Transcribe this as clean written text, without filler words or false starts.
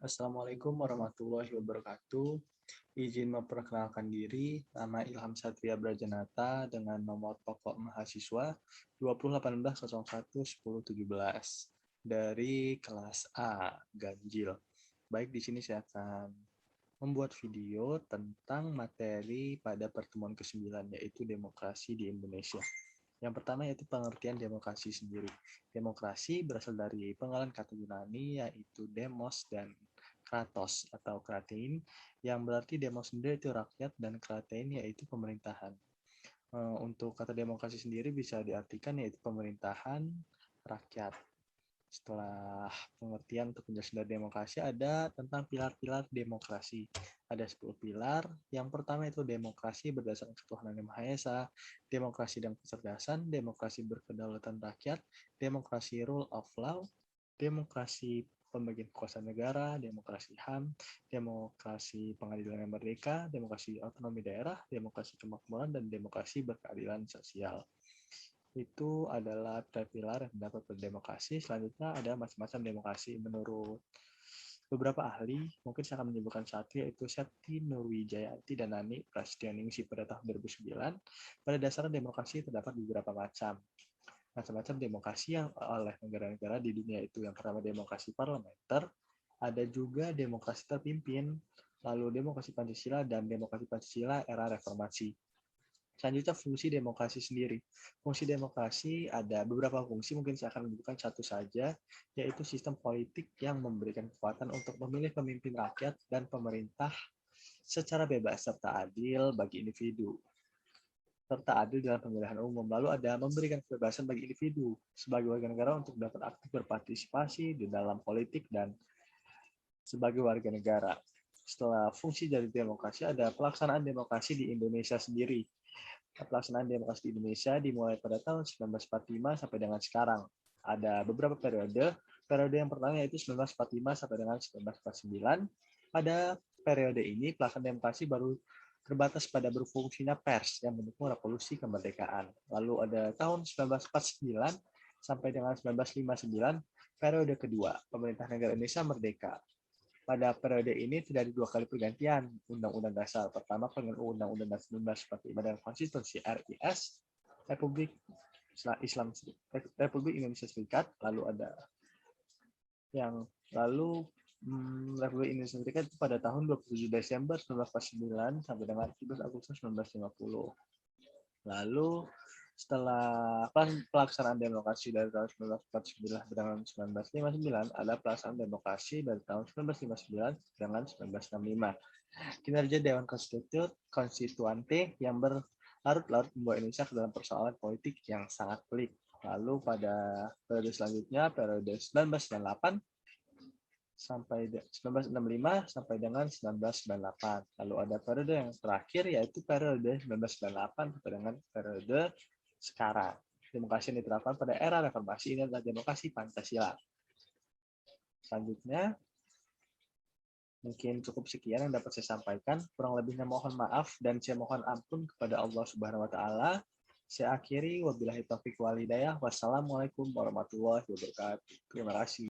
Assalamualaikum warahmatullahi wabarakatuh. Izin memperkenalkan diri, nama Ilham Satria Brajanata dengan nomor pokok mahasiswa 2018011017 dari kelas A, Ganjil. Baik, di sini saya akan membuat video tentang materi pada pertemuan ke-9, yaitu demokrasi di Indonesia. Yang pertama yaitu pengertian demokrasi sendiri. Demokrasi berasal dari penggalan kata Yunani yaitu demos dan kratos atau kratein, yang berarti demos sendiri itu rakyat dan kratein yaitu pemerintahan. Untuk kata demokrasi sendiri bisa diartikan yaitu pemerintahan rakyat. Setelah pengertian untuk penjelasan dari demokrasi, ada tentang pilar-pilar demokrasi. Ada 10 pilar. Yang pertama itu demokrasi berdasarkan ketuhanan yang Maha Esa, demokrasi dan kecerdasan, demokrasi berkedaulatan rakyat, demokrasi rule of law, demokrasi pembagian kekuasaan negara, demokrasi HAM, demokrasi pengadilan yang merdeka, demokrasi otonomi daerah, demokrasi kemakmuran, dan demokrasi berkeadilan sosial. Itu adalah pilar yang terdapat pada demokrasi. Selanjutnya ada macam-macam demokrasi menurut beberapa ahli. Mungkin saya akan menyebutkan satu, yaitu Septi Nurwijayanti dan Nani Prasetyaningsih pada tahun 2009. Pada dasarnya demokrasi terdapat beberapa macam demokrasi yang oleh negara-negara di dunia itu. Yang pertama demokrasi parlementer, ada juga demokrasi terpimpin, lalu demokrasi Pancasila dan demokrasi Pancasila era reformasi. Selanjutnya fungsi demokrasi sendiri. Fungsi demokrasi ada beberapa fungsi, mungkin saya akan menyebutkan satu saja, yaitu sistem politik yang memberikan kekuatan untuk memilih pemimpin rakyat dan pemerintah secara bebas serta adil bagi individu. Serta adil dalam pemilihan umum. Lalu ada memberikan kebebasan bagi individu sebagai warga negara untuk dapat aktif berpartisipasi di dalam politik dan sebagai warga negara. Setelah fungsi dari demokrasi, ada pelaksanaan demokrasi di Indonesia sendiri. Pelaksanaan demokrasi di Indonesia dimulai pada tahun 1945 sampai dengan sekarang. Ada beberapa periode. Periode yang pertama yaitu 1945 sampai dengan 1949. Pada periode ini, pelaksanaan demokrasi baru terbatas pada berfungsinya pers yang mendukung revolusi kemerdekaan. Lalu ada tahun 1949 sampai dengan 1959, periode kedua, pemerintah negara Indonesia merdeka. Pada periode ini terjadi 2 kali pergantian Undang-Undang Dasar. Pertama, Undang-Undang Dasar 1945 dan Konstitusi RIS Republik Islam Republik Indonesia Serikat. Lalu ada yang Republik Indonesia Serikat itu pada tahun 27 Desember 1949 sampai dengan 17 Agustus 1950. Lalu setelah pelaksanaan demokrasi dari tahun 1949 dengan 1959, ada pelaksanaan demokrasi dari tahun 1959 dengan 1965. Kinerja Dewan Konstituante yang berlarut-larut membawa Indonesia ke dalam persoalan politik yang sangat pelik. Lalu pada periode selanjutnya, periode 1998 sampai 1965 sampai dengan 1998. Lalu ada periode yang terakhir yaitu periode 1998 sampai dengan periode sekarang. Demokrasi yang diterapkan pada era reformasi ini adalah demokrasi Pancasila. Selanjutnya, mungkin cukup sekian yang dapat saya sampaikan. Kurang lebihnya mohon maaf dan saya mohon ampun kepada Allah Subhanahu wa taala. Saya akhiri, wabillahi taufiq wal hidayah. Wassalamualaikum warahmatullahi wabarakatuh. Terima kasih.